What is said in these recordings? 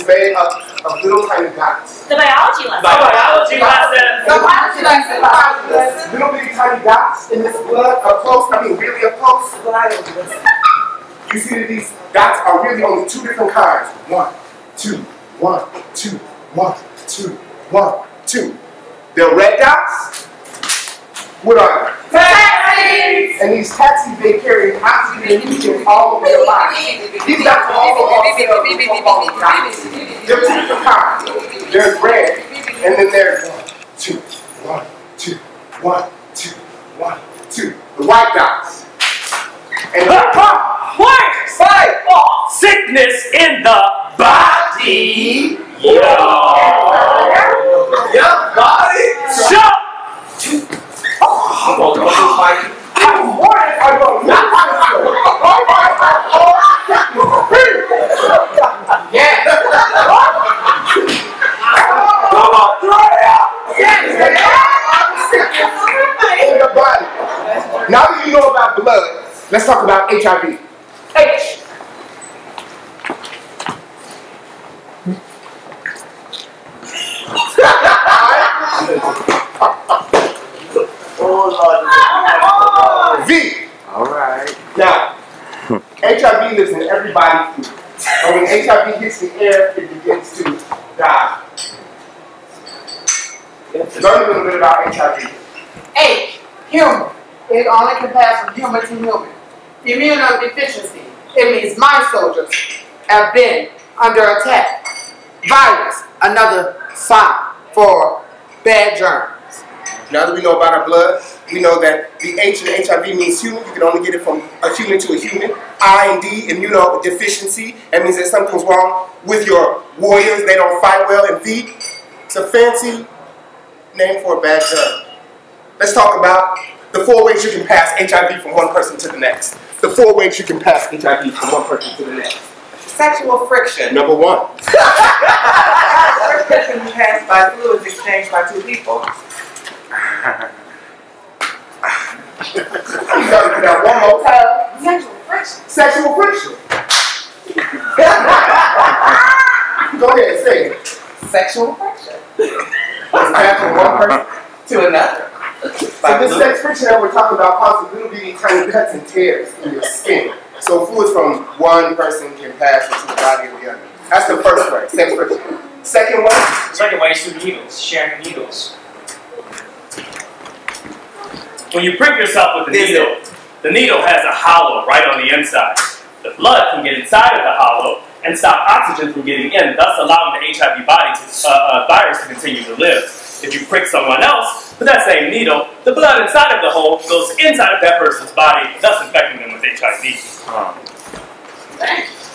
made up of little tiny dots. The biology lesson. Biology lesson. The biology lesson. Little bitty tiny dots in this blood up close, I mean really up close. You see that these dots are really only two different kinds. 1, 2, 1, 2, 1, 2, 1, 2. They're red dots. What are they? Taxis! And these taxis, they carry oxygen and nutrients all over your body. These dots are also all cells and so-called dots. There are two different kinds. There's red, and then there's 1, 2, 1, 2, 1, 2, 1, 2. The white dots. And What? fight! Sickness in the body. Yo. Yeah, body. Shut. I'm warning I will not yeah. Come on, throw it out. In the body. Now that you know about blood, let's talk about HIV. H. V. All right. Now, HIV lives in every body fluid. And when HIV hits the air, it begins to die. Learn a little bit about HIV. H, human. It only can pass from human to human. Immunodeficiency. It means my soldiers have been under attack. Virus, another sign for bad germs. Now that we know about our blood, we know that the H in HIV means human. You can only get it from a human to a human. I and D, immunodeficiency. That means that something's wrong with your warriors. They don't fight well. And V, it's a fancy name for a bad germ. Let's talk about the 4 ways you can pass HIV from one person to the next. The 4 ways you can pass HIV from one person to the next. Sexual friction. Number 1. Friction can be passed by fluids exchanged by two people. You gotta do that one more time. Sexual friction. Sexual friction. Go ahead, say it. Sexual friction. It's passed from one person To another. So this sex friction that we're talking about causes little bitty tiny cuts and tears in your skin. So fluids from one person can pass into the body of the other. That's the first way, sex friction. Second one? The second way is through needles, sharing needles. When you prick yourself with the needle has a hollow right on the inside. The blood can get inside of the hollow and stop oxygen from getting in, thus allowing the HIV virus to continue to live. If you prick someone else with that same needle, the blood inside of the hole goes inside of that person's body, thus infecting them with HIV.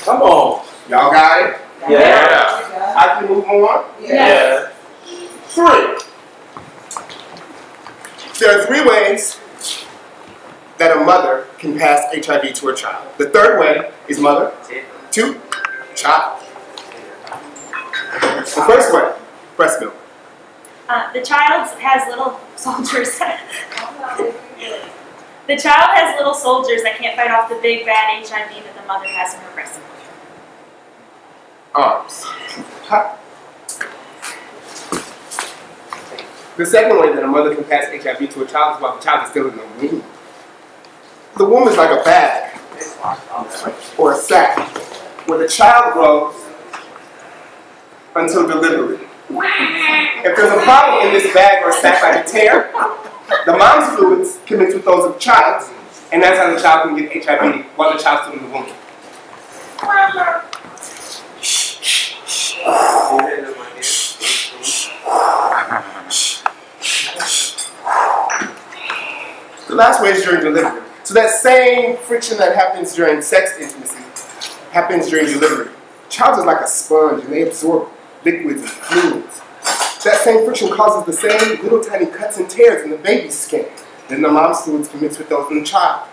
Come on. Y'all got it? Yeah. I can move on? Yeah. 3. There are 3 ways that a mother can pass HIV to her child. The third way is mother to child. The first way, breast milk. The child has little soldiers. The child has little soldiers that can't fight off the big bad HIV that the mother has in her breast. Arms. The second way that a mother can pass HIV to a child is while the child is still in the womb. The womb is like a bag or a sack where the child grows until delivery. If there's a problem in this bag or sack like a tear, the mom's fluids can mix with those of the child's, and that's how the child can get HIV while the child's still in the womb. The last way is during delivery. So that same friction that happens during sex intimacy happens during delivery. The child is like a sponge and they absorb liquids and fluids. That same friction causes the same little tiny cuts and tears in the baby's skin. Then the mom's fluids can mix with those in the child.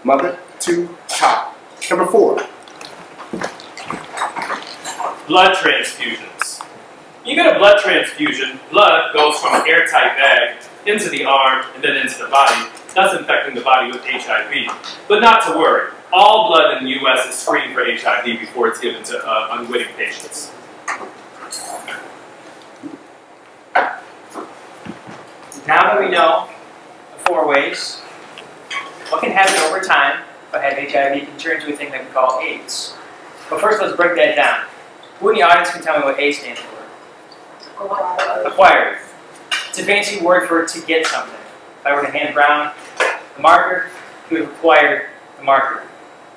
Mother to child. Number 4. Blood transfusions. You get a blood transfusion, blood goes from an airtight bag into the arm and then into the body, thus infecting the body with HIV. But not to worry, all blood in the U.S. is screened for HIV before it's given to unwitting patients. Now that we know the 4 ways, what can happen over time if I have HIV can turn into a thing that we call AIDS. But first, let's break that down. Who in the audience can tell me what A stands for? Acquired. It's a fancy word for to get something. If I were to hand Brown the marker, he would have acquired the marker.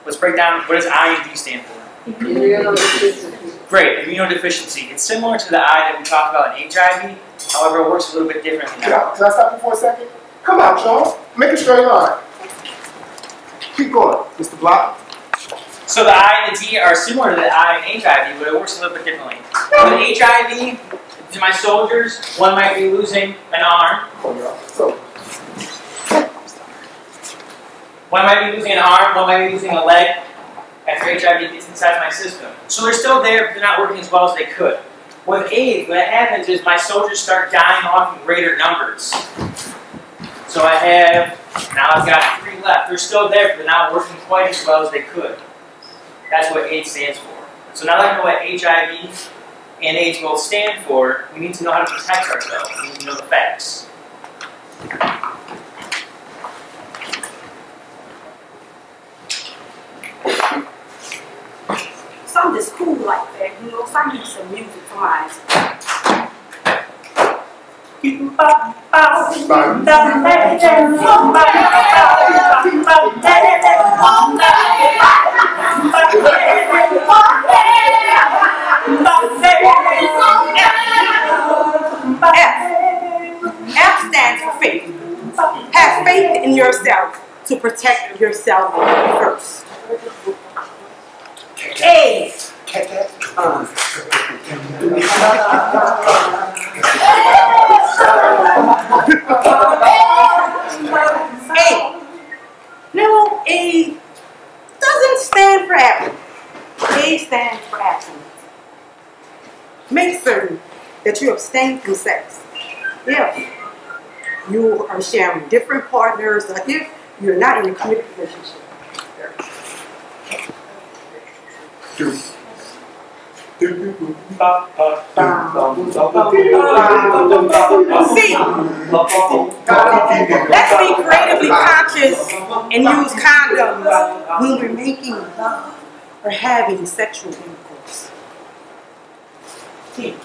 Let's break down, what does I and D stand for? Immunodeficiency. Great, immunodeficiency. It's similar to the I that we talked about in HIV, however it works a little bit differently now. Can I stop you for a second? Come on, Charles. Make a straight line. Keep going, Mr. Block. So the I and the D are similar to the I in HIV, but it works a little bit differently. With HIV, to my soldiers, one might be losing an arm. One might be losing an arm, one might be losing a leg after HIV gets inside my system. So they're still there, but they're not working as well as they could. With AIDS, what happens is my soldiers start dying off in greater numbers. So now I've got 3 left. They're still there, but they're not working quite as well as they could. That's what AIDS stands for. So now that I know what HIV and AIDS both stand for, we need to know how to protect ourselves. We need to know the facts. Some just cool like that, you know, some need some music for mine. F stands for faith. Have faith in yourself to protect yourself first. A. No, A doesn't stand for absent. A stands for abstinence. Make certain that you abstain from sex. If you are sharing different partners, or if you're not in a committed relationship. C. Let's be creatively conscious and use condoms when we're making love or having sexual intercourse. T.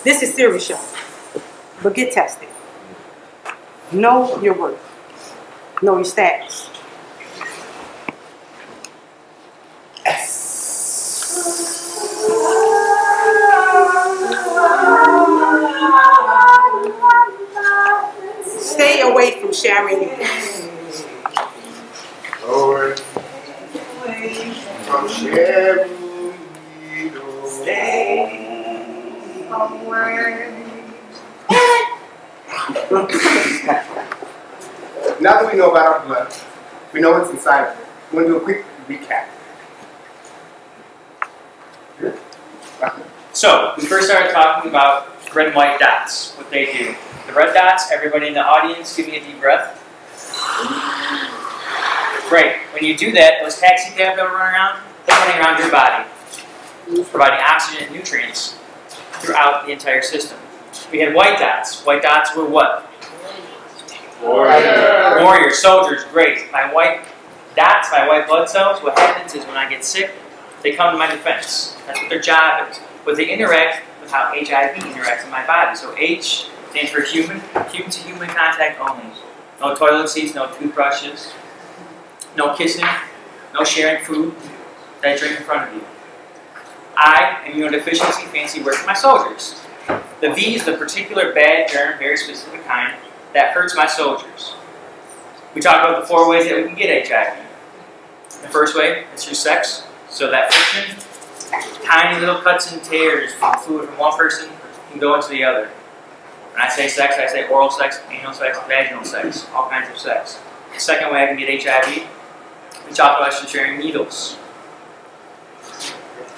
This is serious, y'all. But get tested. Know your worth. Know your status. Stay away from sharing needles. Lord, from sharing needles. Stay away. Now that we know about our blood, we know what's inside of it. We're going to do a quick recap. So, we first started talking about red and white dots, what they do. The red dots, everybody in the audience, give me a deep breath. Great. When you do that, those taxi cabs that are running around, they're running around your body, providing oxygen and nutrients throughout the entire system. We had white dots. White dots were what? Warrior. Warriors, soldiers, great. My white dots, my white blood cells, what happens is when I get sick, they come to my defense. That's what their job is. But they interact with how HIV interacts in my body. So H stands for human to human contact only. No toilet seats, no toothbrushes, no kissing, no sharing food that I drink in front of you. I, immunodeficiency, fancy word for my soldiers. The V is the particular bad germ, very specific kind, that hurts my soldiers. We talked about the 4 ways that we can get HIV. The first way is through sex. So that friction, tiny little cuts and tears from fluid from one person can go into the other. When I say sex, I say oral sex, anal sex, vaginal sex, all kinds of sex. The second way I can get HIV, we talked about sharing needles.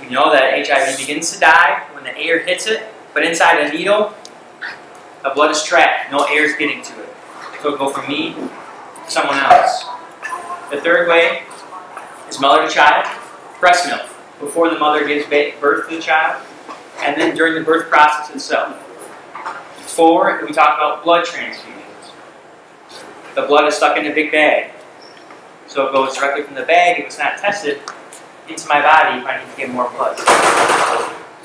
We know that HIV begins to die when the air hits it, but inside a needle, the blood is trapped. No air is getting to it. So it'll go from me to someone else. The third way is mother to child, breast milk, before the mother gives birth to the child, and then during the birth process itself. 4, we talk about blood transfusions. The blood is stuck in a big bag. So it goes directly from the bag, if it's not tested, into my body if I need to get more blood. We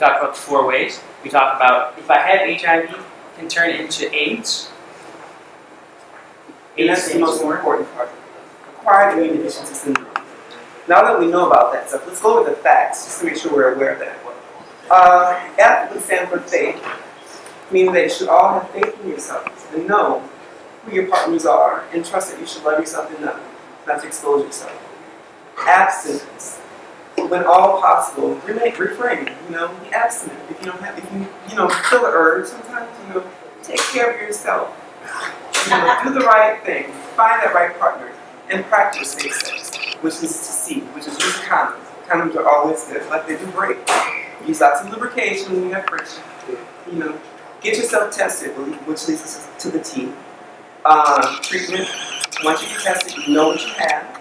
talk about the 4 ways. We talk about if I have HIV, it can turn into AIDS. And that's the most important part. Acquired immune deficiency syndrome. Now that we know about that stuff, let's go over the facts just to make sure we're aware of that. F would stand for faith, meaning that you should all have faith in yourselves and know who your partners are and trust that you should love yourself enough not to expose yourself. Abstinence. When all possible, refrain. Be abstinent. If you don't have, if you feel the urge, sometimes take care of yourself. Do the right thing. Find that right partner and practice safe sex, which is to see, which is use condoms. Condoms are always good, but they do break. Use lots of lubrication when you have friction. Get yourself tested, which leads us to the T. Treatment. Once you get tested, you know what you have.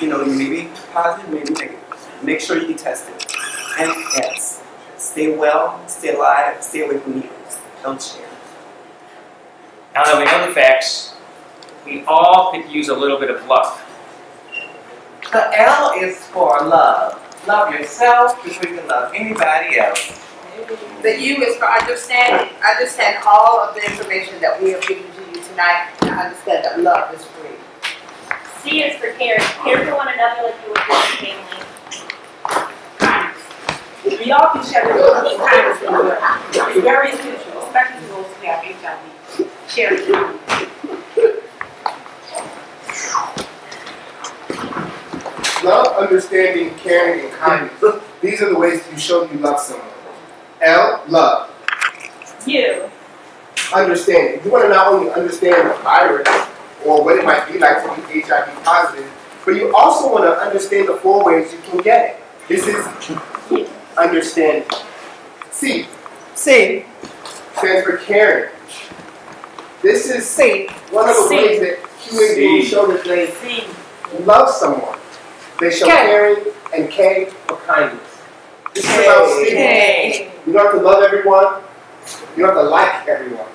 You may be positive, maybe negative. Make sure you get tested. And S. Stay well, stay alive, stay away from needles. Don't share. Now that we know the facts, we all could use a little bit of love. The L is for love. Love yourself before you can love anybody else. The U is for understanding. Understand all of the information that we have given to you tonight and understand that love is free. C is for care. Care for one another like you would for your family. Kindness. If we all can share the kindness in the world, it's very essential, especially to those who have HIV. Share it. Love, understanding, caring, and kindness. These are the ways you show you love someone. L, love. U. Understanding. You want to not only understand the virus or what it might be like to be HIV positive, but you also want to understand the 4 ways you can get it. This is understanding. C. C. Stands for caring. This is C. One of the ways that QAD show that they love someone. They show caring and K for kindness. This is about stigma. You don't have to love everyone. You don't have to like everyone.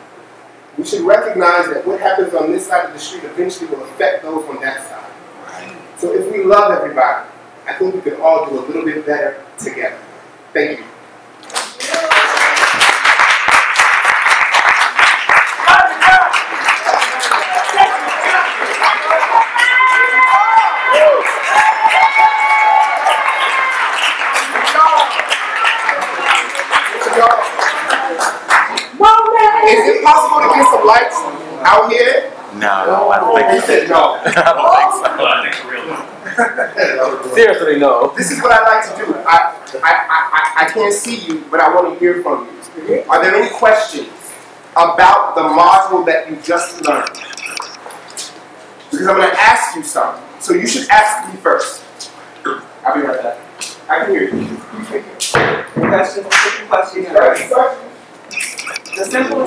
We should recognize that what happens on this side of the street eventually will affect those on that side. So if we love everybody, I think we can all do a little bit better together. Thank you. Is it possible to get some lights out here? No, I don't think he said no. I don't think so. Well, I think for real. Seriously, no. This is what I like to do. I can't see you, but I want to hear from you. Are there any questions about the module that you just learned? Because I'm going to ask you some. So you should ask me first. I'll be right back. I can hear you. Questions? Questions? The simplest